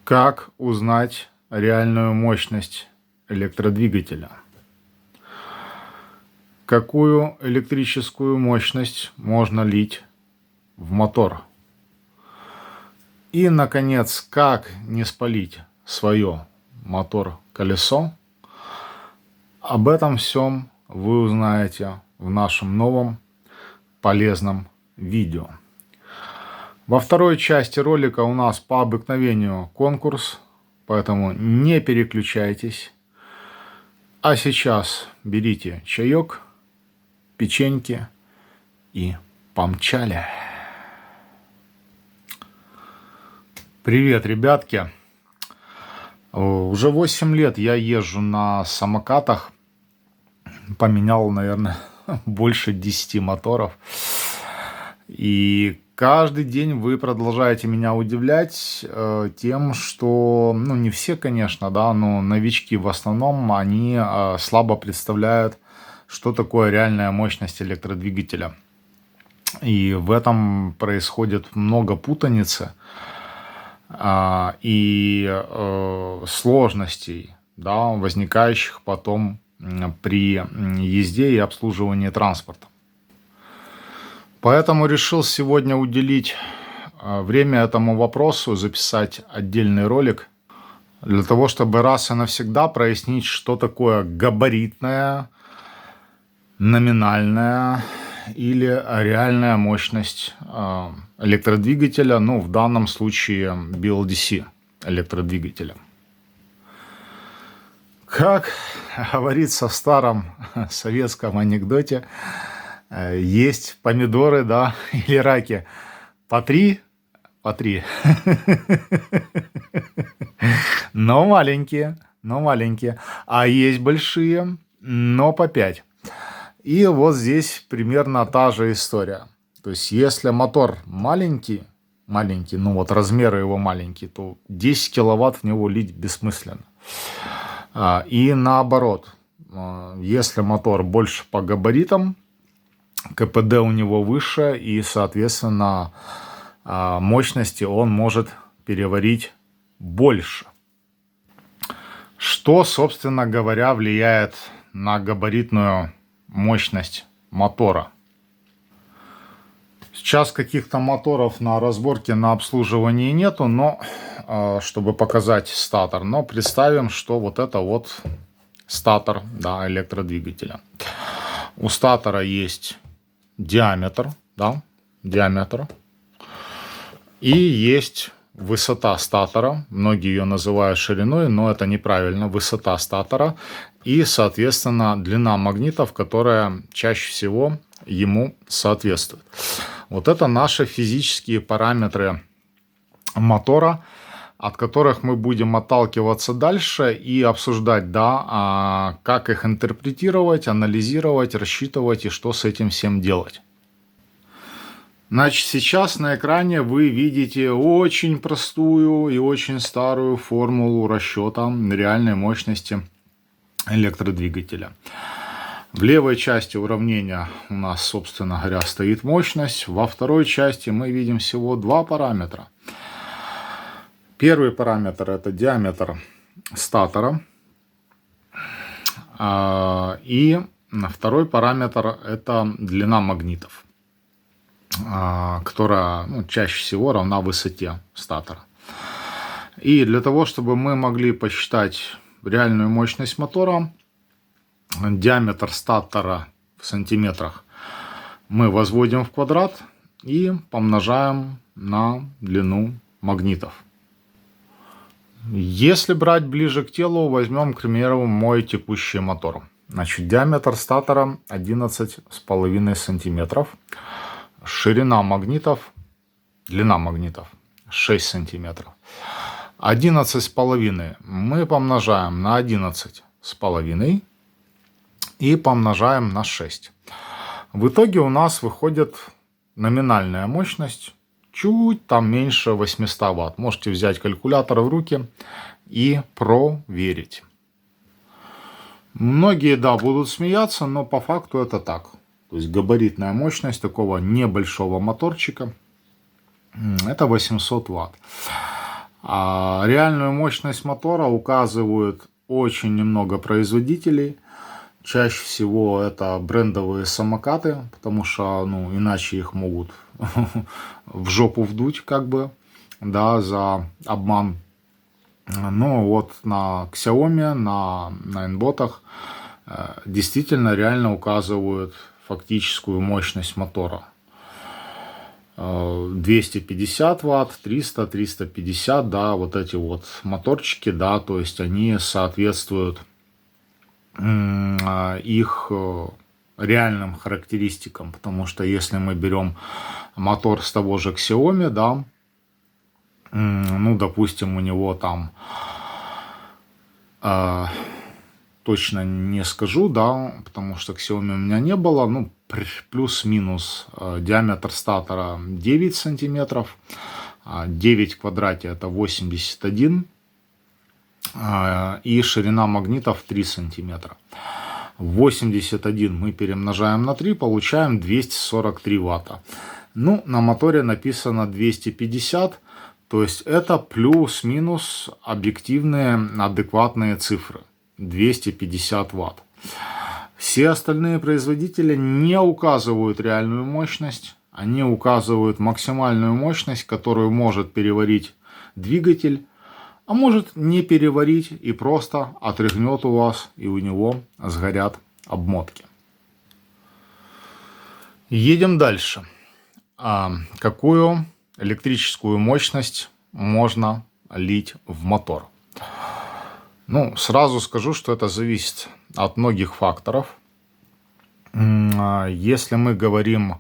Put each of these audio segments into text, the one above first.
Как узнать реальную мощность электродвигателя? Какую электрическую мощность можно лить в мотор? И, наконец, как не спалить свое мотор-колесо? Об этом всем вы узнаете в нашем новом полезном видео. Во второй части ролика у нас по обыкновению конкурс, поэтому не переключайтесь. А сейчас берите чаек, печеньки и помчали. Привет, ребятки! Уже 8 лет я езжу на самокатах. Поменял, наверное, больше 10 моторов. И каждый день вы продолжаете меня удивлять тем, что, не все, конечно, да, но новички в основном, они слабо представляют, что такое реальная мощность электродвигателя. И в этом происходит много путаницы и сложностей, да, возникающих потом при езде и обслуживании транспорта. Поэтому решил сегодня уделить время этому вопросу, записать отдельный ролик, для того, чтобы раз и навсегда прояснить, что такое габаритная, номинальная или реальная мощность электродвигателя, в данном случае BLDC электродвигателя. Как говорится в старом советском анекдоте, есть помидоры, да, или раки по три, но маленькие, а есть большие, но по 5. И вот здесь примерно та же история. То есть, если мотор маленький, размеры его маленькие, то 10 киловатт в него лить бессмысленно. И наоборот, если мотор больше по габаритам, КПД у него выше, и, соответственно, мощности он может переварить больше. Что, собственно говоря, влияет на габаритную мощность мотора? Сейчас каких-то моторов на разборке, на обслуживании нету, но чтобы показать статор. Но представим, что вот это вот статор, да, электродвигателя. У статора есть диаметр, и есть высота статора. Многие ее называют шириной, но это неправильно. Высота статора и, соответственно, длина магнитов, которая чаще всего ему соответствует. Вот это наши физические параметры мотора, от которых мы будем отталкиваться дальше и обсуждать, как их интерпретировать, анализировать, рассчитывать и что с этим всем делать. Значит, сейчас на экране вы видите очень простую и очень старую формулу расчета реальной мощности электродвигателя. В левой части уравнения у нас, собственно говоря, стоит мощность. Во второй части мы видим всего два параметра. Первый параметр – это диаметр статора. И второй параметр – это длина магнитов, которая чаще всего равна высоте статора. И для того, чтобы мы могли посчитать реальную мощность мотора, диаметр статора в сантиметрах мы возводим в квадрат и помножаем на длину магнитов. Если брать ближе к телу, возьмем, к примеру, мой текущий мотор. Значит, диаметр статора 11,5 сантиметров. Ширина магнитов, длина магнитов 6 сантиметров. 11,5 мы помножаем на 11,5 и помножаем на 6. В итоге у нас выходит номинальная мощность чуть меньше 800 Вт. Можете взять калькулятор в руки и проверить. Многие, будут смеяться, но по факту это так. То есть габаритная мощность такого небольшого моторчика – это 800 Вт. Реальную мощность мотора указывают очень немного производителей. Чаще всего это брендовые самокаты, потому что, ну, иначе их могут в жопу вдуть, как бы, да, за обман. Но вот на Xiaomi, на Ninebot'ах действительно реально указывают фактическую мощность мотора. 250 ватт, 300, 350, да, вот эти вот моторчики, да, то есть они соответствуют их реальным характеристикам, потому что если мы берем мотор с того же Xiaomi, да, ну, допустим, у него там точно не скажу, да, потому что Xiaomi у меня не было, ну, плюс-минус диаметр статора 9 сантиметров, 9 в квадрате это 81, и ширина магнитов 3 сантиметра. 81 мы перемножаем на 3, получаем 243 ватта. Ну, на моторе написано 250, то есть это плюс-минус объективные адекватные цифры. 250 ватт. Все остальные производители не указывают реальную мощность, они указывают максимальную мощность, которую может переварить двигатель, а может не переварить и просто отрыгнет у вас, и у него сгорят обмотки. Едем дальше. Какую электрическую мощность можно лить в мотор? Ну, сразу скажу, что это зависит от многих факторов. Если мы говорим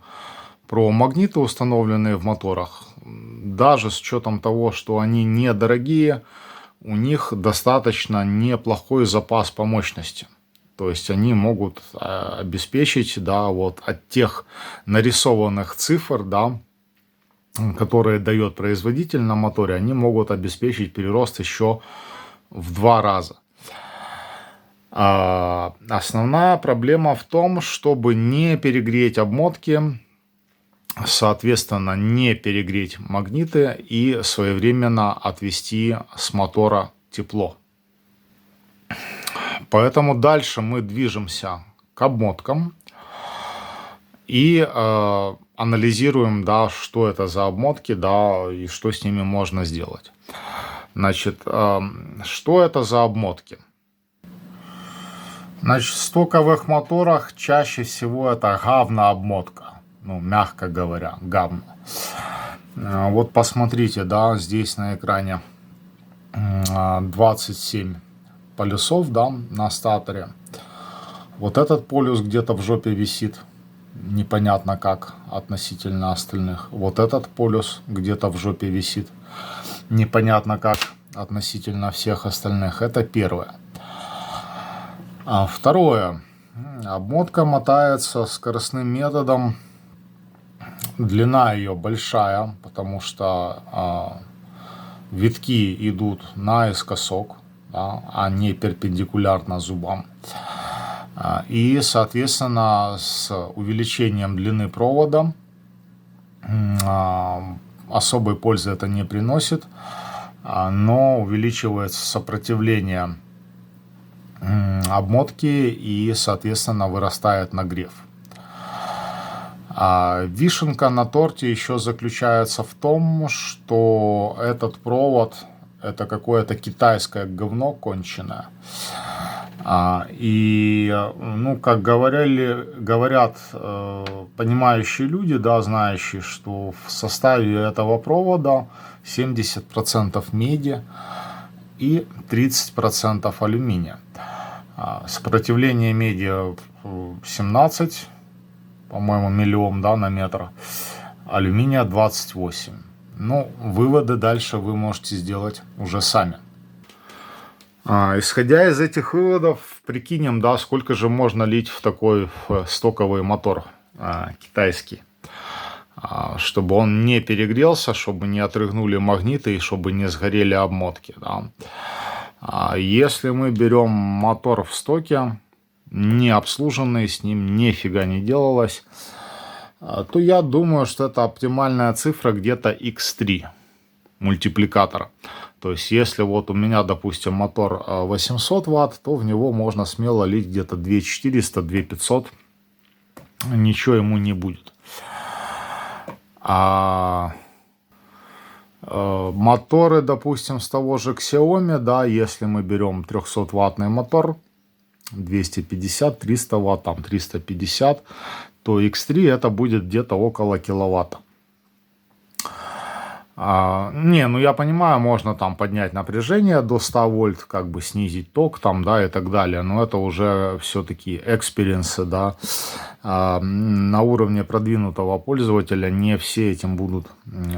про магниты, установленные в моторах, даже с учетом того, что они недорогие, у них достаточно неплохой запас по мощности. То есть они могут обеспечить, да, вот от тех нарисованных цифр, да, которые дает производитель на моторе, они могут обеспечить прирост еще в 2 раза. Основная проблема в том, чтобы не перегреть обмотки, соответственно, не перегреть магниты и своевременно отвести с мотора тепло. Поэтому дальше мы движемся к обмоткам и анализируем, да, что это за обмотки, да, и что с ними можно сделать. Значит, что это за обмотки? Значит, в стоковых моторах чаще всего это говнообмотка. Ну, мягко говоря, говно. Вот посмотрите, да, здесь на экране 27 полюсов, да, на статоре. Вот этот полюс где-то в жопе висит, непонятно как, относительно остальных. Вот этот полюс где-то в жопе висит, непонятно как, относительно всех остальных. Это первое. Второе. Обмотка мотается скоростным методом. Длина ее большая, потому что витки идут наискосок, да, а не перпендикулярно зубам. И, соответственно, с увеличением длины провода особой пользы это не приносит, но увеличивается сопротивление обмотки и, соответственно, вырастает нагрев. Вишенка на торте еще заключается в том, что этот провод это какое-то китайское говно конченое. И, ну, как говорят понимающие люди, да, знающие, что в составе этого провода 70% меди и 30% алюминия. Сопротивление меди 17, по-моему, миллиом, да, на метр, алюминия 28. Ну, выводы дальше вы можете сделать уже сами. Исходя из этих выводов, прикинем, да, сколько же можно лить в такой стоковый мотор китайский, чтобы он не перегрелся, чтобы не отрыгнули магниты и чтобы не сгорели обмотки, да. Если мы берем мотор в стоке, не обслуженный, с ним нифига не делалось, то я думаю, что это оптимальная цифра где-то x3 мультипликатор. То есть, если вот у меня, допустим, мотор 800 Вт, то в него можно смело лить где-то 2400, 2500. Ничего ему не будет. Моторы, допустим, с того же Xiaomi, да, если мы берем 300-ваттный мотор, 250, 300 Вт, там 350, то X3 это будет где-то около киловатта. Ну я понимаю, можно там поднять напряжение до 100 вольт, как бы снизить ток там, да, и так далее, но это уже все-таки экспириенсы, да, на уровне продвинутого пользователя не все этим будут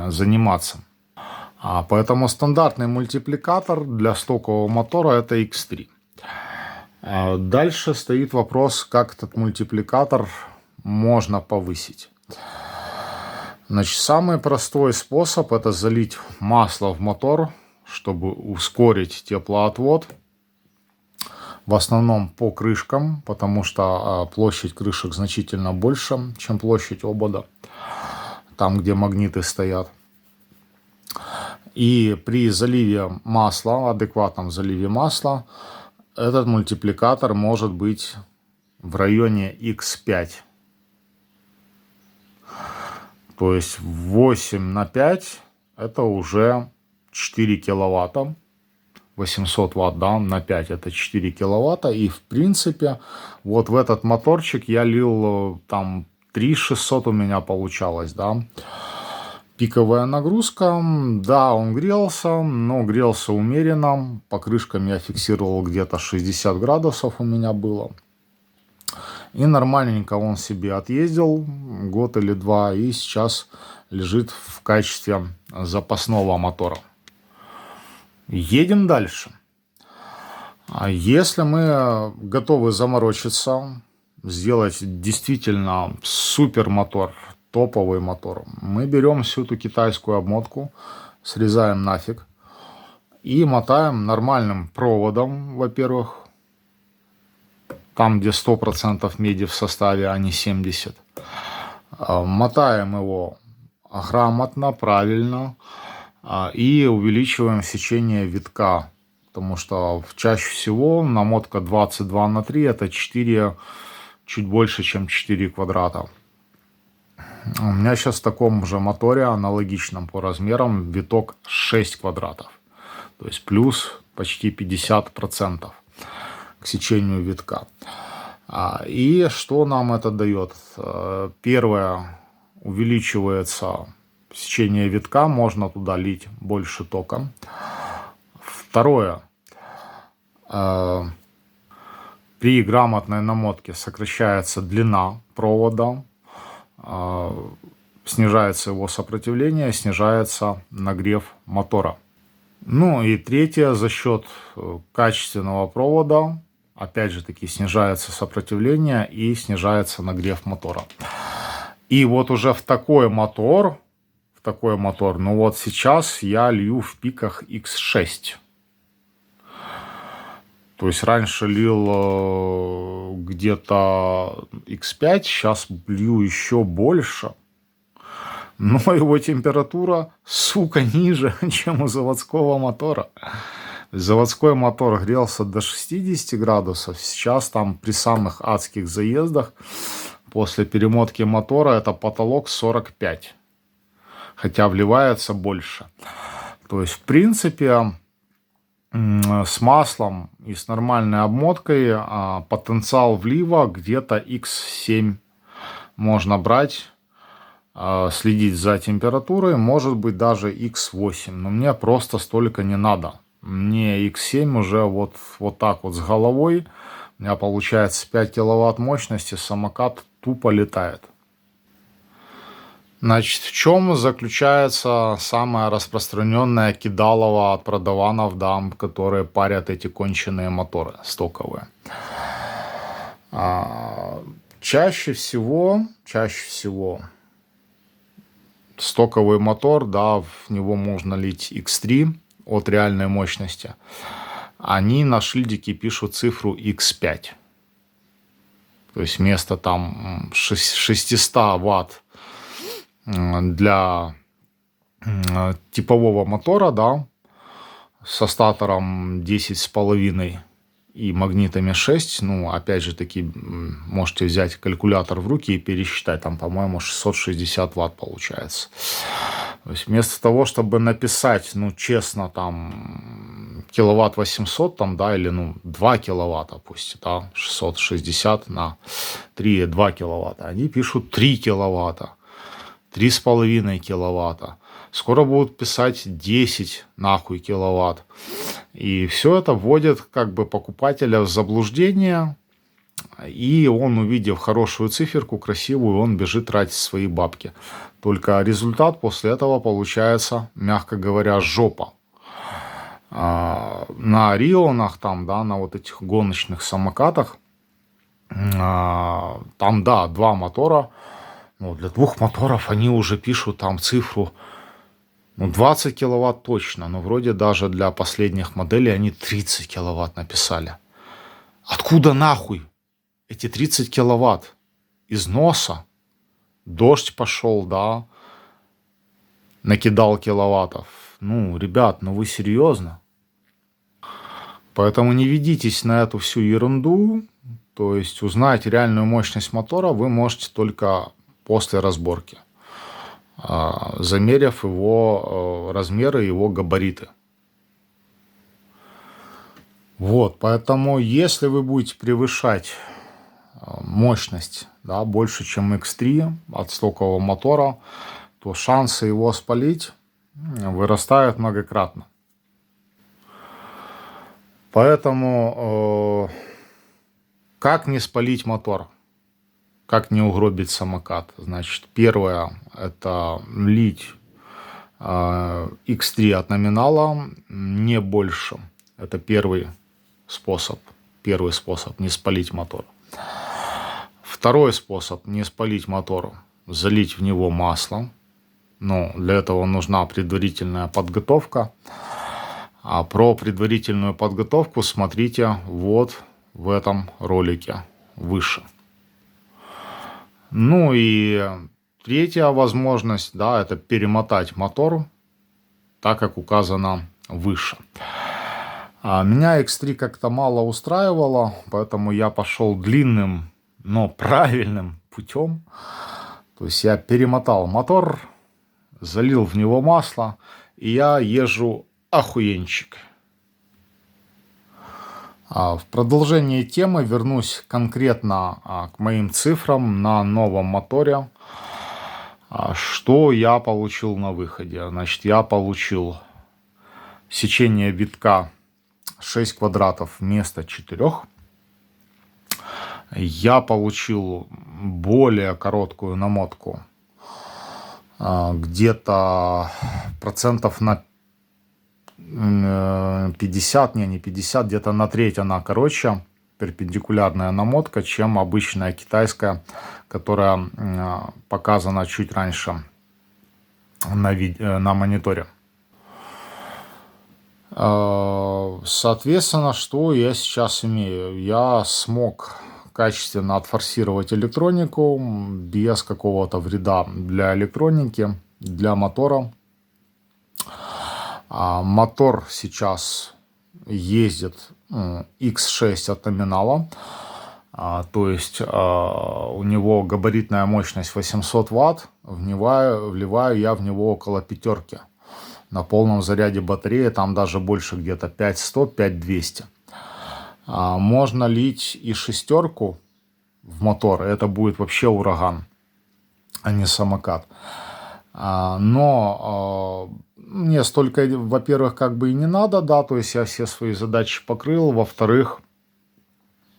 заниматься. Поэтому стандартный мультипликатор для стокового мотора это X3. Дальше стоит вопрос, как этот мультипликатор можно повысить. Значит, самый простой способ это залить масло в мотор, чтобы ускорить теплоотвод. В основном по крышкам, потому что площадь крышек значительно больше, чем площадь обода, там, где магниты стоят. И при заливе масла, адекватном заливе масла, этот мультипликатор может быть в районе X5. То есть 8 на 5 это уже 4 киловатта. 800 Вт, да, на 5 это 4 киловатта. И в принципе вот в этот моторчик я лил там 3600 у меня получалось, да. Пиковая нагрузка, да, он грелся, но грелся умеренно. По крышкам я фиксировал где-то 60 градусов у меня было. И нормальненько он себе отъездил год или два и сейчас лежит в качестве запасного мотора. Едем дальше. Если мы готовы заморочиться, сделать действительно супер мотор, топовый мотор, мы берем всю эту китайскую обмотку, срезаем нафиг и мотаем нормальным проводом, во-первых, там где 100% меди в составе, а не 70%. Мотаем его грамотно, правильно и увеличиваем сечение витка, потому что чаще всего намотка 22 на 3 это 4, чуть больше, чем 4 квадрата. У меня сейчас в таком же моторе, аналогичном по размерам, виток 6 квадратов. То есть плюс почти 50% к сечению витка. И что нам это дает? Первое, увеличивается сечение витка, можно туда лить больше тока. Второе, при грамотной намотке сокращается длина провода, снижается его сопротивление, снижается нагрев мотора. Ну и третье, за счет качественного провода, опять же таки, снижается сопротивление и снижается нагрев мотора. И вот уже в такой мотор, ну вот сейчас я лью в пиках X6. То есть раньше лил где-то X5, сейчас лью еще больше. Но его температура, сука, ниже, чем у заводского мотора. Заводской мотор грелся до 60 градусов. Сейчас там при самых адских заездах после перемотки мотора это потолок 45. Хотя вливается больше. То есть, в принципе, с маслом и с нормальной обмоткой потенциал влива где-то X7 можно брать. Следить за температурой, может быть даже X8, но мне просто столько не надо. Мне X7 уже вот так вот с головой, у меня получается 5 киловатт мощности, самокат тупо летает. Значит, в чем заключается самая распространенная кидалова от продаванов, да, которые парят эти конченые моторы стоковые? Чаще всего стоковый мотор, да, в него можно лить X3 от реальной мощности. Они на шильдике пишут цифру X5. То есть вместо там 600 Вт для типового мотора, да, со статором 10,5 и магнитами 6. Ну, опять же таки, можете взять калькулятор в руки и пересчитать. Там, по-моему, 660 ватт получается. То есть вместо того, чтобы написать, ну, честно, там, киловатт 800, там, да, или, ну, 2 киловатта пусть, да, 660 на 3, 2 киловатта. Они пишут 3 киловатта, 3,5 киловатта. Скоро будут писать 10 нахуй киловатт. И все это вводит как бы покупателя в заблуждение. И он, увидев хорошую циферку, красивую, он бежит тратить свои бабки. Только результат после этого получается, мягко говоря, жопа. На Рионах, там, да, на вот этих гоночных самокатах, там, да, 2 мотора. Но для 2 моторов они уже пишут там цифру, ну, 20 киловатт точно. Но вроде даже для последних моделей они 30 киловатт написали. Откуда нахуй эти 30 киловатт? Из носа? Дождь пошел, да, накидал киловаттов. Ну, ребят, ну вы серьезно? Поэтому не ведитесь на эту всю ерунду. То есть узнать реальную мощность мотора вы можете только после разборки, замерив его размеры, его габариты. Вот, поэтому если вы будете превышать мощность, да, больше, чем X3 от стокового мотора, то шансы его спалить вырастают многократно. Поэтому как не спалить мотор? Как не угробить самокат? Значит, первое – это лить X3 от номинала, не больше. Это первый способ не спалить мотор. Второй способ не спалить мотор – залить в него масло. Но для этого нужна предварительная подготовка. А про предварительную подготовку смотрите вот в этом ролике выше. Ну и третья возможность, да, это перемотать мотор, так как указано выше. Меня X3 как-то мало устраивало, поэтому я пошел длинным, но правильным путем. То есть я перемотал мотор, залил в него масло, и я езжу охуенчик. В продолжение темы вернусь конкретно к моим цифрам на новом моторе. Что я получил на выходе? Значит, я получил сечение витка 6 квадратов вместо 4. Я получил более короткую намотку. Где-то процентов на 50, не 50, где-то на треть она короче, перпендикулярная намотка, чем обычная китайская, которая показана чуть раньше на мониторе. Соответственно, что я сейчас имею? Я смог качественно отфорсировать электронику без какого-то вреда для электроники, для мотора. Мотор сейчас ездит X6 от номинала, то есть у него габаритная мощность 800 ватт, вливаю я в него около 5. На полном заряде батареи там даже больше, где-то 5100, 5200. Можно лить и 6 в мотор, это будет вообще ураган, а не самокат. Но мне столько, во-первых, как бы и не надо, да, то есть я все свои задачи покрыл. Во-вторых,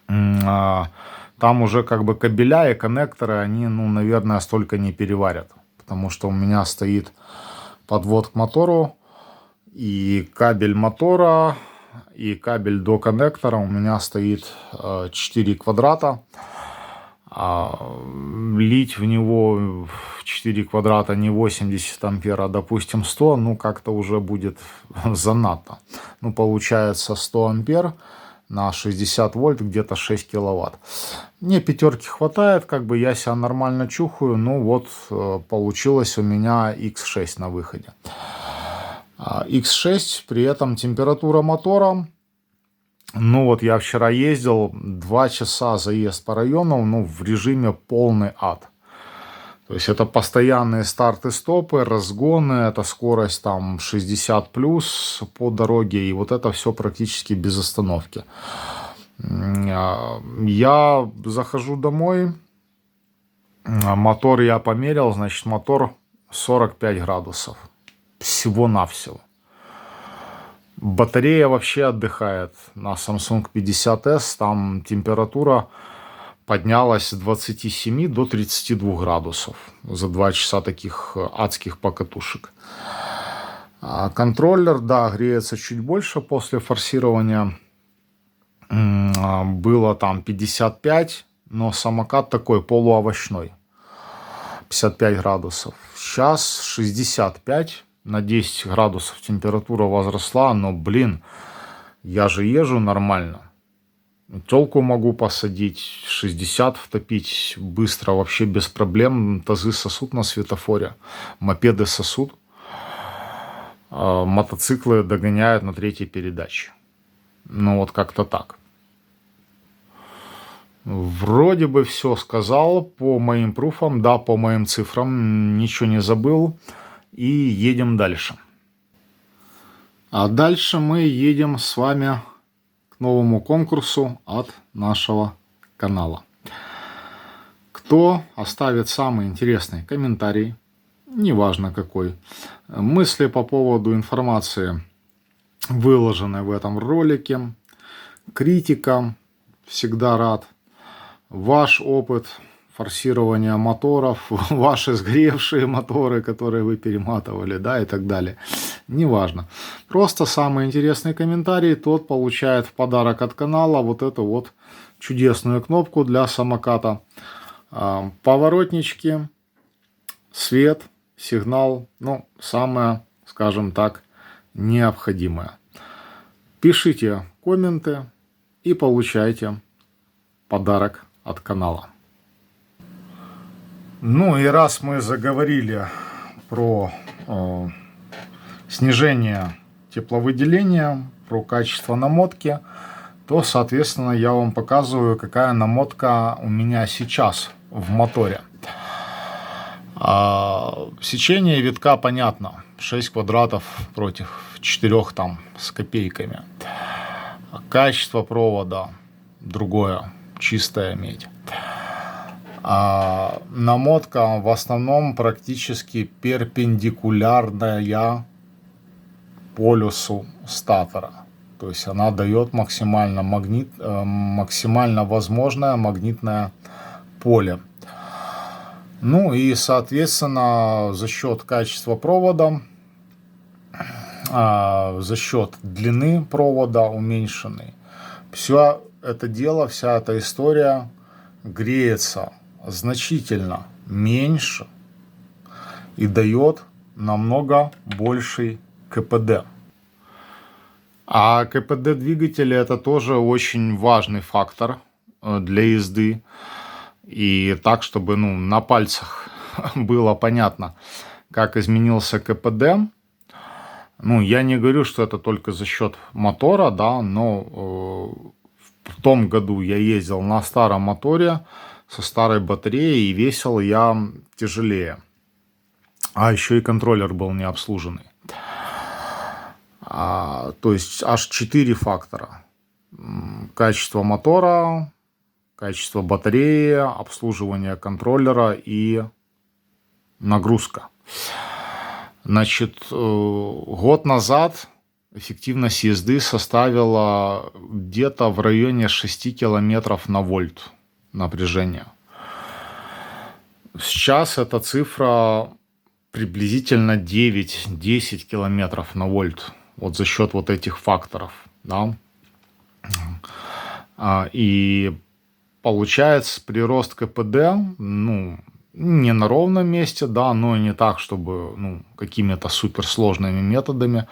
там уже как бы кабеля и коннекторы, они, ну, наверное, столько не переварят. Потому что у меня стоит подвод к мотору, и кабель мотора, и кабель до коннектора у меня стоит 4 квадрата. Лить в него в 4 квадрата не 80 ампер, а, допустим, 100, ну, как-то уже будет занадто. Ну, получается 100 ампер на 60 вольт, где-то 6 киловатт. Мне 5 хватает, как бы я себя нормально чухаю. Ну, вот получилось у меня X6 на выходе. X6, при этом температура мотора, ну вот я вчера ездил, 2 часа заезд по району, ну в режиме полный ад. То есть это постоянные старты, стопы, разгоны, это скорость там 60 плюс по дороге, и вот это все практически без остановки. Я захожу домой, мотор я померил, значит мотор 45 градусов. Всего-навсего. Батарея вообще отдыхает. На Samsung 50S там температура поднялась с 27 до 32 градусов за 2 часа таких адских покатушек. Контроллер, да, греется чуть больше после форсирования. Было там 55, но самокат такой полуовощной. 55 градусов. Сейчас 65, на 10 градусов температура возросла, но, блин, я же езжу нормально. Тёлку могу посадить, 60 втопить быстро, вообще без проблем. Тазы сосут на светофоре, мопеды сосут, мотоциклы догоняют на 3-й передаче. Ну вот как-то так. Вроде бы все сказал по моим пруфам, да, по моим цифрам, ничего не забыл. И едем дальше. А дальше мы едем с вами к новому конкурсу от нашего канала. Кто оставит самый интересный комментарий, неважно какой, мысли по поводу информации, выложенной в этом ролике, критика, всегда рад. Ваш опыт форсирования моторов, ваши сгоревшие моторы, которые вы перематывали, да, и так далее. Неважно. Просто самый интересный комментарий, тот получает в подарок от канала вот эту вот чудесную кнопку для самоката. Поворотнички, свет, сигнал, ну, самое, скажем так, необходимое. Пишите комменты и получайте подарок от канала. Ну и раз мы заговорили про снижение тепловыделения, про качество намотки, то, соответственно, я вам показываю, какая намотка у меня сейчас в моторе. Сечение витка понятно. 6 квадратов против 4 там с копейками. Качество провода другое. Чистая медь. Намотка в основном практически перпендикулярная полюсу статора. То есть она дает максимально возможное магнитное поле. Ну и, соответственно, за счет качества провода, за счет длины провода уменьшенной, все это дело, вся эта история греется значительно меньше и дает намного больший КПД. А КПД двигателя это тоже очень важный фактор для езды. И так, чтобы на пальцах было понятно, как изменился КПД. Я не говорю, что это только за счет мотора, да, но в том году я ездил на старом моторе со старой батареей, и весил я тяжелее. А еще и контроллер был не обслуженный. То есть аж 4 фактора. Качество мотора, качество батареи, обслуживание контроллера и нагрузка. Значит, год назад эффективность езды составила где-то в районе 6 километров на вольт напряжения. Сейчас эта цифра приблизительно 9-10 километров на вольт. Вот за счет вот этих факторов. Да? И получается прирост КПД, не на ровном месте, да, но и не так, чтобы, какими-то суперсложными методами.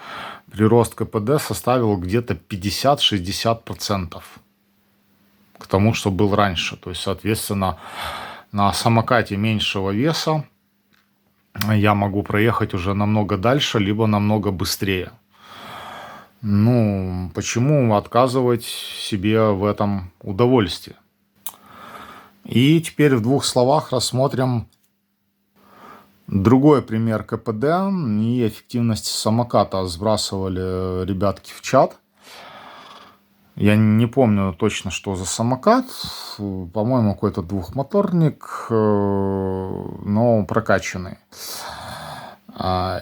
Прирост КПД составил где-то 50-60% к тому, что был раньше. То есть, соответственно, на самокате меньшего веса я могу проехать уже намного дальше, либо намного быстрее. Ну, почему отказывать себе в этом удовольствии? И теперь в двух словах рассмотрим другой пример КПД и эффективность самоката. Сбрасывали ребятки в чат. Я не помню точно, что за самокат. По-моему, какой-то двухмоторник, но прокачанный.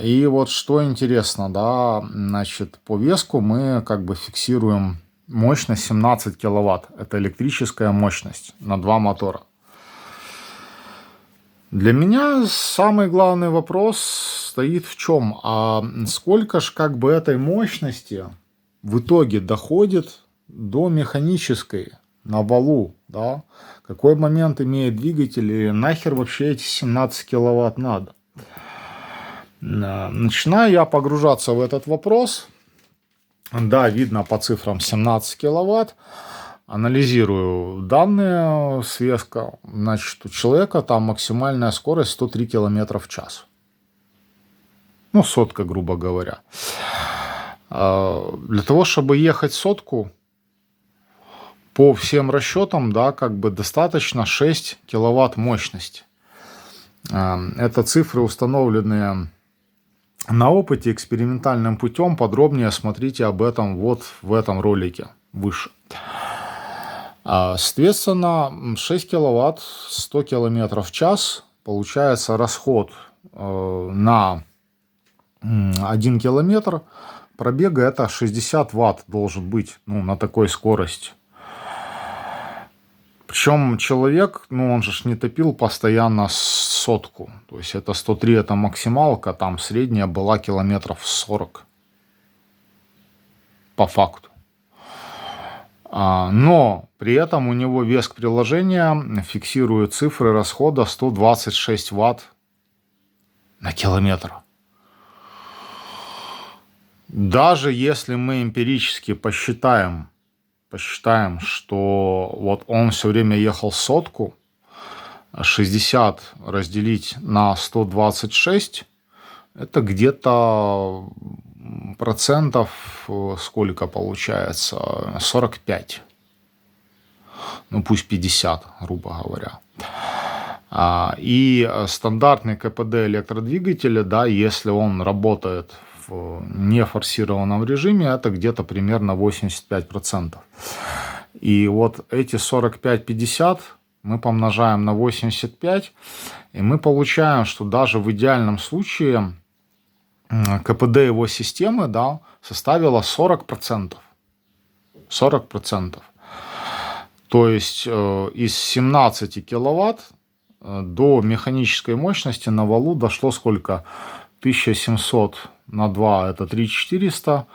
И вот что интересно, да, значит, по веску мы как бы фиксируем мощность 17 киловатт. Это электрическая мощность на 2 мотора. Для меня самый главный вопрос стоит в чем? А сколько ж как бы этой мощности в итоге доходит до механической на валу, да? Какой момент имеет двигатель и нахер вообще эти 17 киловатт надо? Начинаю я погружаться в этот вопрос. Да, видно по цифрам 17 киловатт. Анализирую данные с веска. Значит, у человека там максимальная скорость 103 километра в час. Ну, сотка, грубо говоря. Для того, чтобы ехать сотку, по всем расчетам, да, как бы достаточно 6 киловатт мощности. Это цифры, установленные на опыте экспериментальным путем. Подробнее смотрите об этом вот в этом ролике выше. Соответственно, 6 киловатт, 100 километров в час, получается расход на 1 километр пробега, это 60 ватт должен быть, ну, на такой скорости. Причем человек, ну, он же не топил постоянно сотку. То есть это 103, это максималка, там средняя была километров 40. По факту. Но при этом у него веск приложения фиксирует цифры расхода 126 ватт на километр. Даже если мы эмпирически посчитаем, что вот он все время ехал сотку, 60 разделить на 126, это где-то процентов, сколько получается, 45. Ну, пусть 50, грубо говоря. И стандартный КПД электродвигателя, да, если он работает в нефорсированном режиме, это где-то примерно 85%. И вот эти 45-50 мы помножаем на 85, и мы получаем, что даже в идеальном случае КПД его системы, да, составило 40%. 40%. То есть из 17 киловатт до механической мощности на валу дошло сколько? 1700 на 2 это 3400,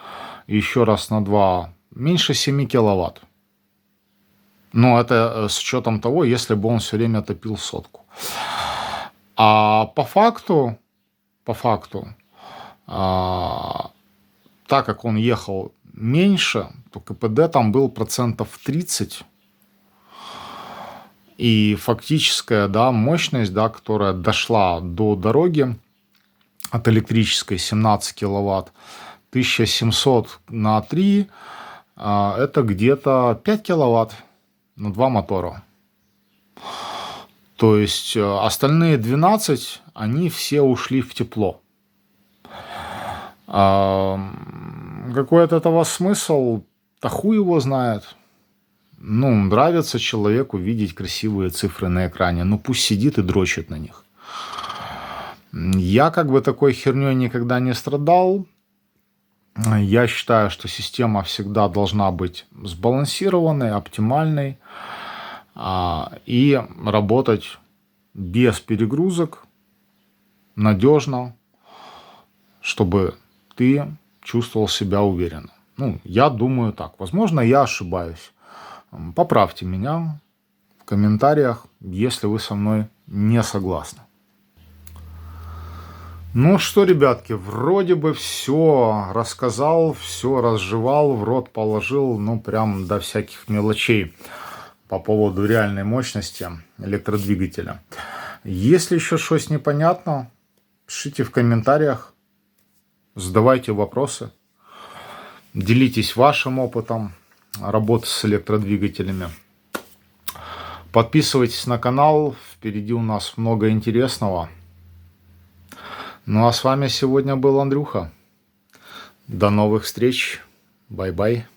еще раз на 2 меньше 7 киловатт. Но это с учетом того, если бы он все время топил сотку. А по факту, так как он ехал меньше, то КПД там был процентов 30. И фактическая, да, мощность, да, которая дошла до дороги от электрической 17 киловатт, 1700 на 3, это где-то 5 киловатт на 2 мотора. То есть остальные 12, они все ушли в тепло. Какой от этого смысл? Да хуй его знает. Ну, нравится человеку видеть красивые цифры на экране. Ну, пусть сидит и дрочит на них. Я как бы такой херней никогда не страдал. Я считаю, что система всегда должна быть сбалансированной, оптимальной и работать без перегрузок, надежно, чтобы ты чувствовал себя уверенно. Ну, я думаю так. Возможно, я ошибаюсь. Поправьте меня в комментариях, если вы со мной не согласны. Ну что, ребятки, вроде бы все рассказал, все разжевал, в рот положил, ну прям до всяких мелочей по поводу реальной мощности электродвигателя. Если еще что-то непонятно, Пишите в комментариях, задавайте вопросы, делитесь вашим опытом работы с электродвигателями. Подписывайтесь на канал, впереди у нас много интересного. Ну а с вами сегодня был Андрюха. До новых встреч. Бай-бай.